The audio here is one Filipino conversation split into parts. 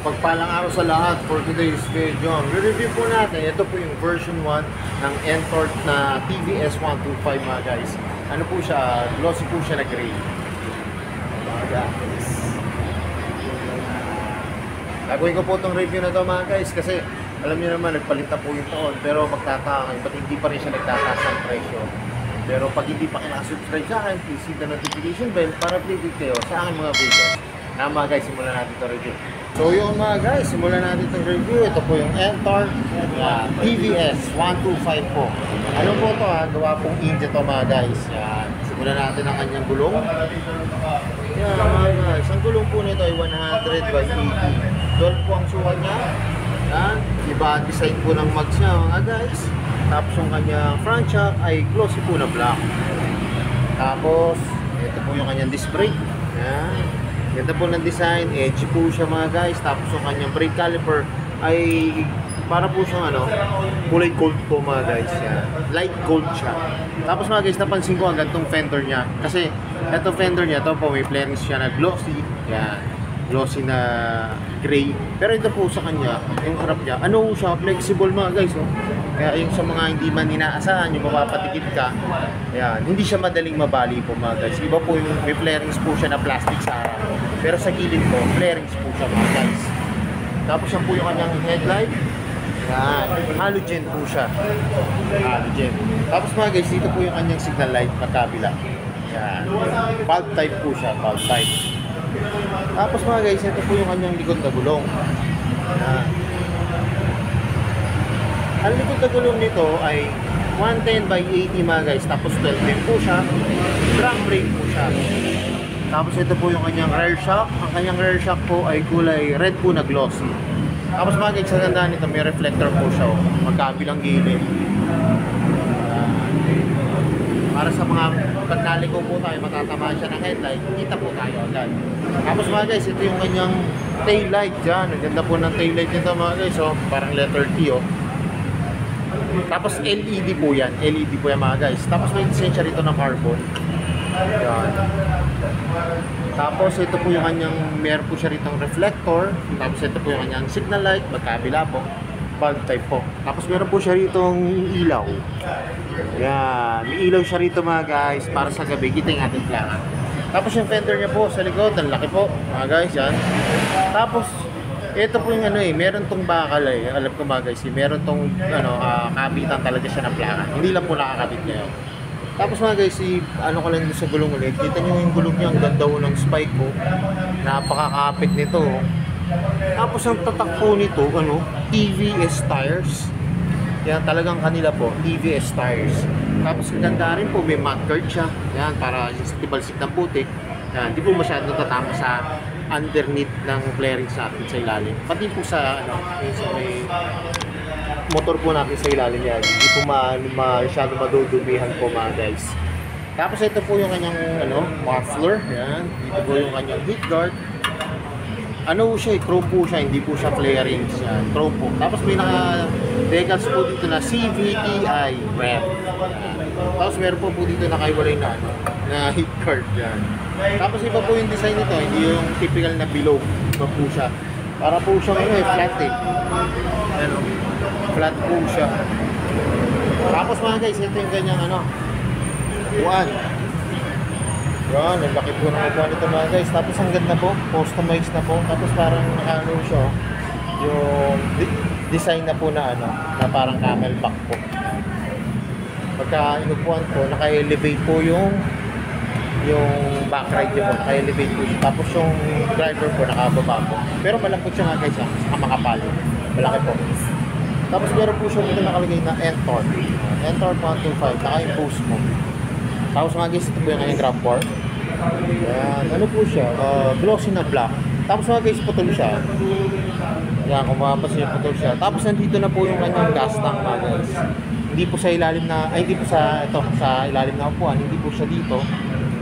Pagpalang araw sa lahat for today's video. Re-review po natin. Ito po yung version 1 ng Ntorq na TVS 125 mga guys. Ano po siya? Glossy po siya na gray. Mga guys. Gagawin ko po itong review na to mga guys kasi alam niyo naman nagpalit na po yung taon pero magtataka kayo ba't hindi pa rin siya nagtataas ng presyo. Pero pag hindi pa kayo nakasubscribe sa akin, please hit the notification bell para updated kayo sa aking mga videos. Na mga guys, simulan natin itong review. So yun mga guys, simulan natin itong review. Ito po yung Ntorq TVS 125 po. Ano po ito ha? Gawa pong India to mga guys. Yan. Simulan natin ang kanyang gulong. Yan mga guys, ang gulong po nito ay 100 by 80. 12 po ang sukat niya. Yan. Iba ang design po ng mags niya mga guys. Tapos yung kanyang front shock ay glossy po na black. Tapos, ito po yung kanyang disc brake. Yan. Ganda po ng design, edgy po siya mga guys. Tapos yung kanyang brake caliper ay para po siyang kulay gold po mga guys. Yan. Light gold siya. Tapos mga guys, napansin ko agad itong fender niya. Kasi itong fender niya, ito po may flarings siya na glossy. Yan. Glossy na gray. Pero ito po sa kanya, yung harap niya, ano siya, flexible mga guys. Oh. Kaya yung sa mga hindi man inaasahan, yung mapapatikit ka, yan, hindi siya madaling mabali po mga guys. Iba po yung may flarings po siya na plastic sa harap. Pero sa gilid po, flarings po siya mga guys. Tapos yan po yung kanyang headlight. Yan, halogen po siya. Halogen. Tapos mga guys, dito po yung kanyang signal light magkabila. Yan. Valve type po siya, valve type. Tapos mga guys, ito po yung kanyang likod na gulong. Yan. Ang likod na gulong nito ay 110 by 80 mga guys. Tapos 12 din po siya. Drum brake po siya. Tapos ito po yung kanyang rear shock. Ang kanyang rear shock po ay kulay red po na glossy. Tapos mga guys, sa ganda nito may reflector po siya. Magkabilang gilid. Para sa mga pag naliko po tayo, matatamaan siya ng headlight, kita po tayo agad. Tapos mga guys, ito yung kanyang tail light dyan. Ang ganda po ng tail light nito mga guys. Oh. Parang letter T oh. Tapos LED po yan. LED po yan mga guys. Tapos may design siya rito ng carbon. Yan. Tapos ito po yung kanyang, meron po siya rito ng reflector. Tapos ito po yung kanyang signal light. Magkabila po. Bulb type po. Tapos meron po siya rito ilaw. Yan. May ilaw siya rito mga guys. Para sa gabi. Kita yung ating plaka. Tapos yung fender niya po sa likod. Ang laki po mga guys. Yan. Tapos ito po yung meron tong bakal alam ko mga guys, meron tong kabitan talaga siya ng plaka. Hindi lang po nakakabit ngayon. Tapos mga guys, ko lang sa gulong ulit. Kita nyo yung gulong niya, ang ganda ng spike ko. Napakakapit nito. Tapos ang tatak po nito, TVS tires. Yan talagang kanila po, TVS tires. Tapos ganda rin po, may mud guard siya. Yan, para sa tibalsik ng putik. Yan, di po masyadong tatama sa underneath ng flaring sa atin sa ilalim. Pati po sa may motor po natin sa ilalim yan. Hindi po masyado madudubihan po mga guys. Tapos ito po yung kanyang muffler. Yan. Dito po yung kanyang heat guard. Siya, chrome po siya, hindi po siya flarings. Yan, chrome po. Tapos may naka-decals po dito na CVTI rep. Tapos meron po dito nakaiwalay na heat guard. Yan. Tapos iba po yung design nito, hindi yung typical na below. Iba po siya. Para po siya flat flat po siya. Tapos mga guys, ito yung ganyang upuan. Yan, ang laki po ng upuan nito mga guys. Tapos ang ganda po, customized na po. Tapos parang siya, yung design na po na na parang camelback po. Pagka inupuan po, naka-elevate po yung backride niya po, naka-elevate po siya. Tapos yung driver po, nakababa po. Pero malambot siya nga guys, saka makapal. Malaki po. Tapos meron po siya dito nakalagay na Ntorq. Ntorq 125, naka-impose mo. Tapos mga guys, ito po yung kanyang grab bar. Yan, po siya? Glossy na black. Tapos mga guys, putol siya. Yan, kung mapapansin yung putol siya. Tapos nandito na po yung kanyang gas tank mga guys. Hindi po sa ilalim na, hindi po sa ilalim na upuan, hindi po siya dito.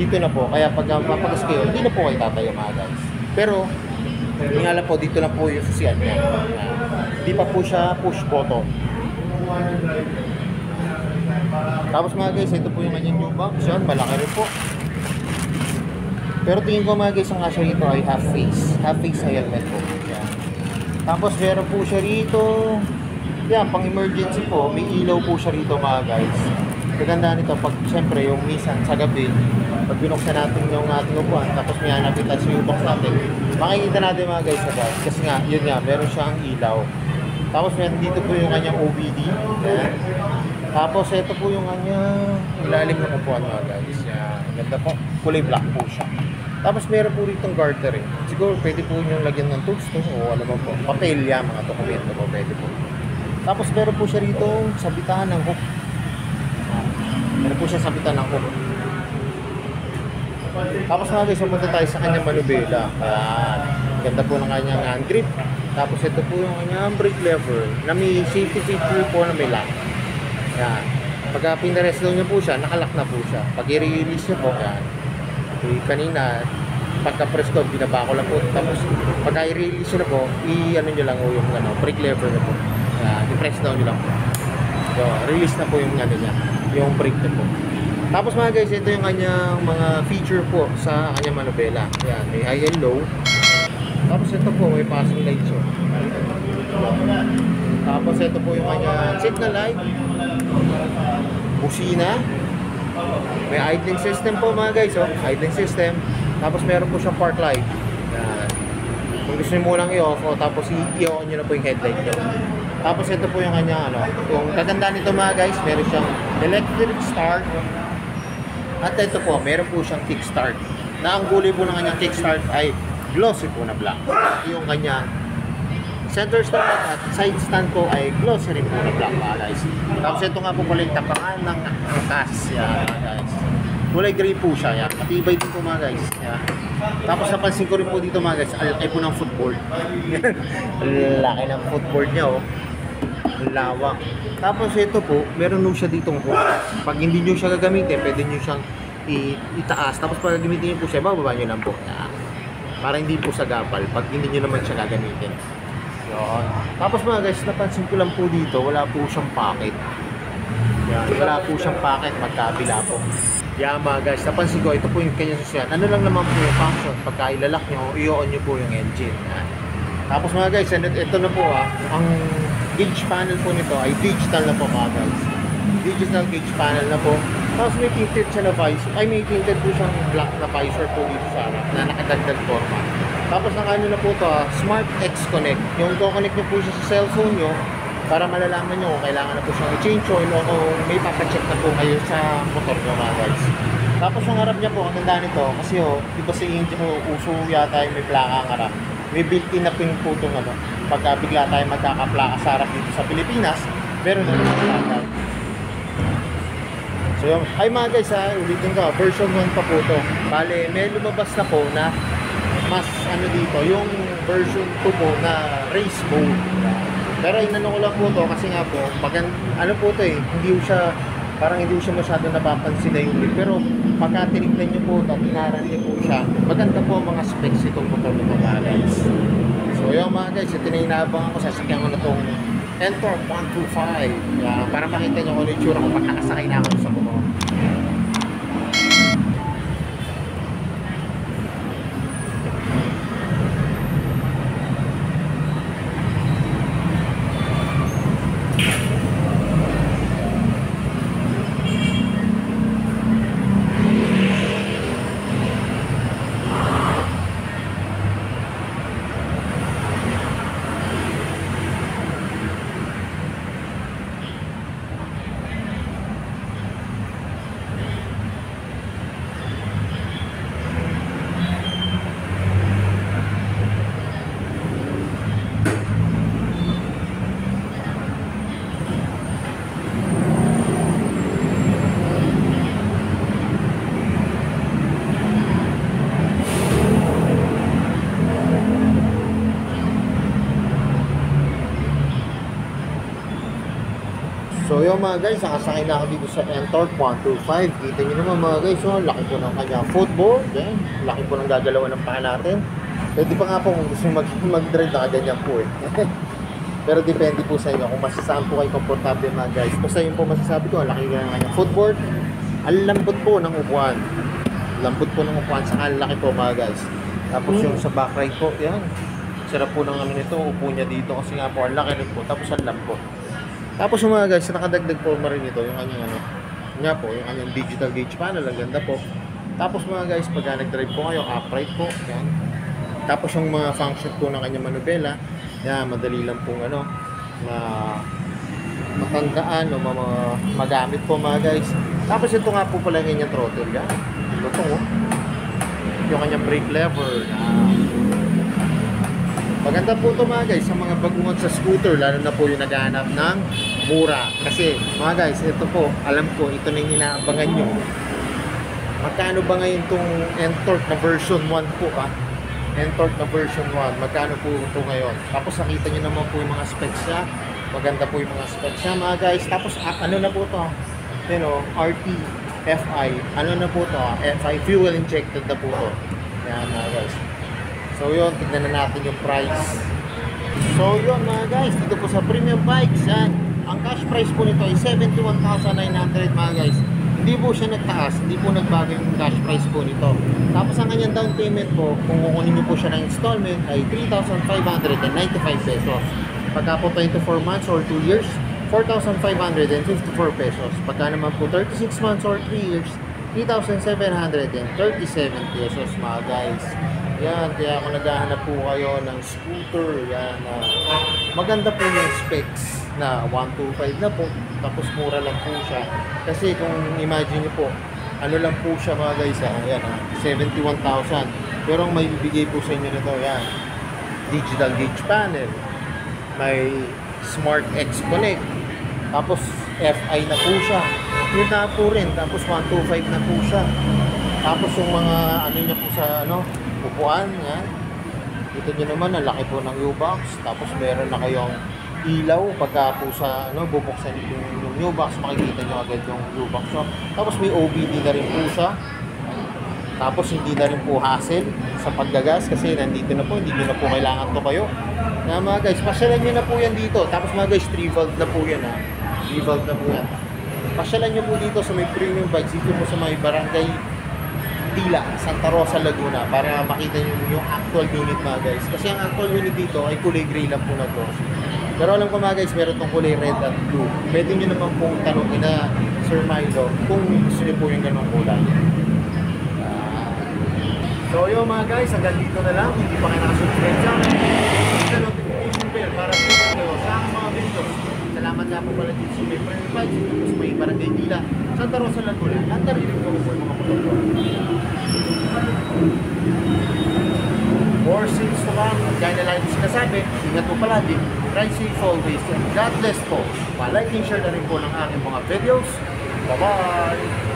Dito na po, kaya pag mapagas kayo, hindi na po kayo tatayo mga guys. Pero, yung alam po, dito na po yung susian niya. Hindi pa po siya push button. Tapos mga guys, ito po yung kanyang new box. Yan, malaki rin po. Pero tingin ko mga guys, ang asya nito ay half face. Half face na helmet po. Tapos meron po siya rito. Yan, pang emergency po, may ilaw po siya rito mga guys. Kaganda nito pag siyempre yung minsan sa gabi, pag binuksan natin yung ating upuan, tapos may hanapin tayo sa box natin, makikita natin mga guys sa guys. Kasi nga, yun nga, meron siyang ilaw. Tapos meron dito po yung kanyang OBD. Yan. Tapos ito po yung kanyang ilalim ng upuan mga guys. Yan. Ganda po. Kulay black po siya. Tapos meron po rito garter eh. Siguro pwede po yung lagyan ng tools to o alam mo po. Papel yan, mga dokumento po. Pwede po. Tapos meron po siya rito sabitan ng hook. Meron po siya sabitan ng hook. Tapos mga guys, pumunta tayo sa kanyang manubela. Ayan. Ganda po ng kanyang hand grip. Tapos ito po yung kanyang brake lever na may safety feature po na may lock. Ayan. Pagka pinarest down niyo po siya, nakalock na po siya. Pag i-release niyo po, ayan. Kanina, pagka-press ko, binaba ko lang po. Tapos pagka i-release niyo na po, i-ano niyo lang yung brake lever na po. Ayan. I-press down niyo lang po. So, release na po yung ano niya, yung brake niya po. Tapos mga guys, ito yung kanyang mga feature po sa kanyang manubela. Ayan, may high and low. Tapos ito po, may passing light siya. Tapos ito po yung kanyang signal light. Busina. May idling system po mga guys, oh. Idling system. Tapos meron po siyang park light. Ayan. Kung gusto nyo mo lang i-off, tapos i-on nyo na po yung headlight nyo. Tapos ito po yung kanyang yung kaganda nito mga guys, meron siyang electric start. At ito po, meron po siyang kickstart. Na ang gulay po ng kanyang kickstart ay glossy po na black. Yung kanyang center stand at side stand po ay glossy rin po na black mga guys. Tapos ito nga po pala yung tapangan ng angkas. Yan mga guys. Kulay gray po siya. Yan. Matibay din po mga guys. Yan. Tapos napansin ko rin po dito mga guys, alaki po ng footboard. Laki ng footboard niya oh. Lawak. Tapos ito po, meron nyo siya ditong hook. Pag hindi nyo siya gagamitin, pwede nyo siyang itaas. Tapos pag gagamitin nyo po siya, bababa nyo lang po. Para hindi po sa gapal, pag hindi nyo naman siya gagamitin. Yun. Tapos mga guys, napansin ko lang po dito, wala po siyang pocket. Yan, wala po siyang pocket, magkabila po. Yan mga guys, napansin ko, ito po yung kanyang susyan. Ano lang naman po yung function, pagka ilalak nyo, i-on nyo po yung engine. Yan. Tapos mga guys, ito na po ang gauge panel po nito ay digital na po mga guys. Digital gauge panel na po. Tapos may tinted siya na visor. Ay may tinted po siyang black na visor po dito sa harap na nakadagdag forma. Tapos ano na po ito, Smart X Connect. Yung connect nyo po siya sa cellphone nyo para malalaman nyo kung kailangan na po siyang i-change oil o kung may papacheck na po kayo sa motor nyo mga guys. Tapos yung harap niya po, ang ganda nito kasi di ba sa India uso yata yung may plaka ang harap. May built-in na pin po itong pagka bigla tayo magkakaplaka sa harap dito sa Pilipinas, meron na rin plaka. So yun, ay mga guys ulitin ko, version 1 pa po ito. Bale, may lumabas na po na mas dito, yung version 2 po na race mode. Pero inano ko lang po ito kasi nga po, po ito hindi siya, parang hindi siya masyado napapansin na unit. Pero pagka tinignan nyo po ito, tinaran nyo po siya, maganda po ang mga specs itong motor nito mga guys. So yun mga guys, ito na inaabang ako, sasakyan ko na itong Ntorq 125 para makita nyo kung ano yung tsura kung nakasakay na ako sa motor. So yun mga guys, nakasakay na ako dito sa Ntorq 125. Kita nyo naman mga guys, laki po ng kanyang footboard. Yan. Laki po ng gagalawan ng paa natin. Pwede pa nga po kung gusto mag-drive na ganyan po Pero depende po sa inyo kung masasaan po kayo komportable mga guys. Basta yun po masasabi ko, laki ng kanyang footboard. Ang lambot po ng upuan. Lambot po ng upuan, saka laki po mga guys. Tapos yung sa back ride po, yan. Sarap po ng ano nito, upo niya dito kasi nga po, ang laki rin po, tapos ang lambot. Tapos yung mga guys, nakadagdag po rin ito, yung kanyang ano, nga po, yung kanyang digital gauge panel, ang ganda po. Tapos mga guys, pagka nag-drive po kayo, upright po, yan. Tapos yung mga function po ng kanyang manubela, yan, madali lang pong ano, matandaan o magamit po mga guys. Tapos ito nga po pala yung kanyang throttle, yan. Ito po, yung kanyang brake lever, yan. Maganda po ito mga guys sa mga baguhan sa scooter, lalo na po yung naghahanap ng mura. Kasi mga guys, ito po, alam ko, ito na yung inaabangan nyo. Magkano ba ngayon itong N-Torque na version 1 po N-Torque na version 1, magkano po ito ngayon? Tapos nakita nyo naman po yung mga specs niya. Maganda po yung mga specs niya mga guys. Tapos ano na po ito? You know, RT, FI, ano na po ito? FI, fuel injected na po ito. Yan mga guys. So yun, tignan na natin yung price. So yun mga guys, dito po sa premium bikes, yan. Ang cash price po nito ay 71,900 mga guys. Hindi po siya nagtaas, hindi po nagbago yung cash price po nito. Tapos ang kanyang down payment po, kung kukunin niyo po siya ng installment ay 3,595 pesos. Pagka po 24 months or 2 years, 4,554 pesos. Pagka naman po 36 months or 3 years, 3,737 pesos mga guys. Yan, kaya kung naghahanap po kayo ng scooter, yan, maganda po yung specs na 125 na po, tapos mura lang po siya. Kasi kung imagine nyo po, ano lang po siya mga guys, yan, 71,000. Pero ang may bibigay po sa inyo nito, yan, digital gauge panel, may Smart X Connect, tapos FI na po siya. Yun na po rin, tapos 125 na po siya. Tapos yung mga ano niya po sa ano, upuan, yan. Ito nyo naman, ang laki po ng U-box. Tapos meron na kayong ilaw pagka po sa ano, bubuksan yung U-box, makikita nyo agad yung U-box. So, tapos may OBD na rin po siya. Tapos hindi na rin po hassle sa paggagas kasi nandito na po, hindi nyo na po kailangan to kayo. Na mga guys, pasyalan nyo na po yan dito. Tapos mga guys, 3 valve na po yan 3 valve na po yan. Pasyalan nyo po dito sa may premium bikes, dito po sa may barangay Tila, Santa Rosa, Laguna, para makita nyo yung actual unit mga guys. Kasi ang actual unit dito ay kulay gray lang po na to. Pero alam ko mga guys, meron tong kulay red at blue. Pwede nyo naman pong tanongin na Sir Milo kung gusto nyo po yung ganong kulay. So yun mga guys, hanggang dito na lang. Hindi pa kayo nakasubscribe sa akin, hit the notification bell para po kayo sa aking mga videos. Salamat nga po pala dito sa may premium bikes, dito sa may barangay Tila, Santa Rosa, Laguna. At narinig ko po yung mga motor. More sales to come. Gaya na lang yung sinasabi, ingat po palagi. Ride safe always. God bless po. Pa-like and share na rin po ng aking mga videos. Bye-bye!